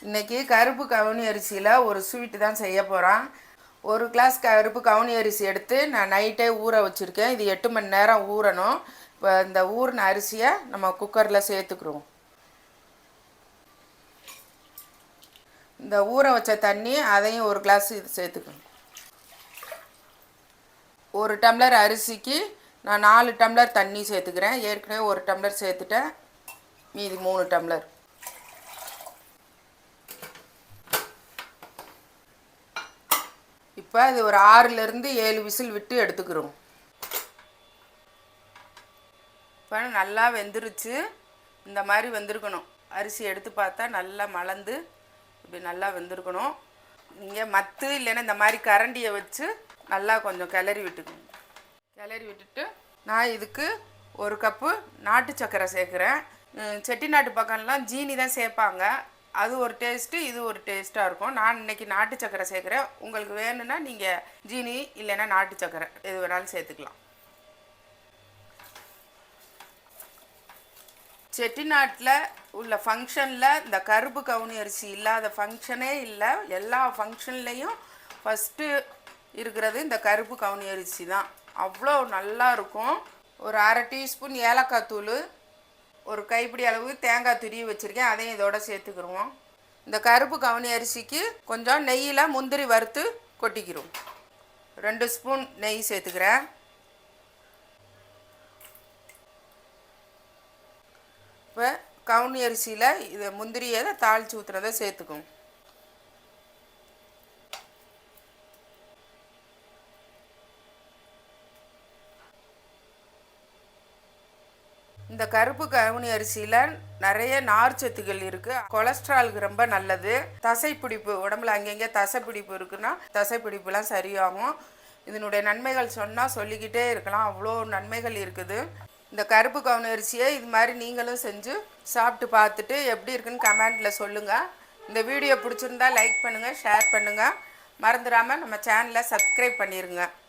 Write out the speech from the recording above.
இன்றைக்கி கருப்பு கவுனி அரிசியில் ஒரு ஸ்வீட்டு தான் செய்ய போகிறோம். ஒரு கிளாஸ் கருப்பு கவுனி அரிசி எடுத்து நான் நைட்டே ஊற வச்சுருக்கேன். இது 8 மணி நேரம் ஊறணும். இப்போ இந்த ஊறின அரிசியை நம்ம குக்கரில் சேர்த்துக்குறோம். இந்த ஊற வச்ச தண்ணி அதையும் ஒரு கிளாஸ் இது சேர்த்துக்கணும். ஒரு டம்ளர் அரிசிக்கு நான் 4 டம்ளர் தண்ணி சேர்த்துக்கிறேன். ஏற்கனவே ஒரு டம்ளர் சேர்த்துட்டேன், மீதி 3 டம்ளர். இப்போ இது ஒரு 6லேருந்து 7 விசில் விட்டு எடுத்துக்கிறோம். இப்போ நல்லா வெந்துருச்சு. இந்த மாதிரி வெந்திருக்கணும். அரிசி எடுத்து பார்த்தா நல்லா மலர்ந்து இப்படி நல்லா வெந்திருக்கணும். நீங்கள் மத்து இல்லைன்னா இந்த மாதிரி கரண்டியை வச்சு நல்லா கொஞ்சம் கிளறி விட்டுக்கணும். கிளறி விட்டுட்டு நான் இதுக்கு ஒரு கப்பு நாட்டு சர்க்கரை சேர்க்குறேன். செட்டிநாட்டு பக்கம்லாம் ஜீனி தான் சேர்ப்பாங்க. அது ஒரு டேஸ்ட்டு, இது ஒரு டேஸ்ட்டாக இருக்கும். நான் இன்றைக்கி நாட்டு சர்க்கரை சேர்க்குறேன். உங்களுக்கு வேணும்னா நீங்கள் ஜீனி இல்லைன்னா நாட்டு சர்க்கரை எது வேணாலும் சேர்த்துக்கலாம். செட்டிநாட்டில் உள்ள ஃபங்க்ஷனில் இந்த கருப்பு கவுனி அரிசி இல்லாத ஃபங்க்ஷனே இல்லை. எல்லா ஃபங்க்ஷன்லேயும் ஃபஸ்ட்டு இருக்கிறது இந்த கருப்பு கவுனி அரிசி தான். அவ்வளோ நல்லா இருக்கும். ஒரு அரை டீஸ்பூன் ஏலக்காய் தூள், ஒரு கைப்பிடி அளவு தேங்காய் துருவி வச்சுருக்கேன், அதையும் இதோட சேர்த்துக்கிடுவோம். இந்த கருப்பு கவுனி அரிசிக்கு கொஞ்சம் நெய்யில் முந்திரி வறுத்து கொட்டிக்கிறோம். 2 ஸ்பூன் நெய் சேர்த்துக்கிறேன். இப்போ கவுனி அரிசியில் இதை முந்திரியை தாளித்து ஊற்றுறதை சேர்த்துக்கும். இந்த கருப்பு கவுனி அரிசியில் நிறைய நார் சத்துக்கள் இருக்குது. கொலஸ்ட்ராலுக்கு ரொம்ப நல்லது. தசைப்பிடிப்பு, உடம்புல அங்கங்கே தசைப்பிடிப்பு இருக்குன்னா தசைப்பிடிப்புலாம் சரியாகும். இதனுடைய நன்மைகள் சொன்னால் சொல்லிக்கிட்டே இருக்கலாம், அவ்வளோ நன்மைகள் இருக்குது. இந்த கருப்பு கவுனி அரிசியை இது மாதிரி நீங்களும் செஞ்சு சாப்பிட்டு பார்த்துட்டு எப்படி இருக்குன்னு கமெண்ட்டில் சொல்லுங்கள். இந்த வீடியோ பிடிச்சிருந்தா லைக் பண்ணுங்கள், ஷேர் பண்ணுங்கள். மறந்துடாமல் நம்ம சேனலை சப்ஸ்கிரைப் பண்ணிடுங்க.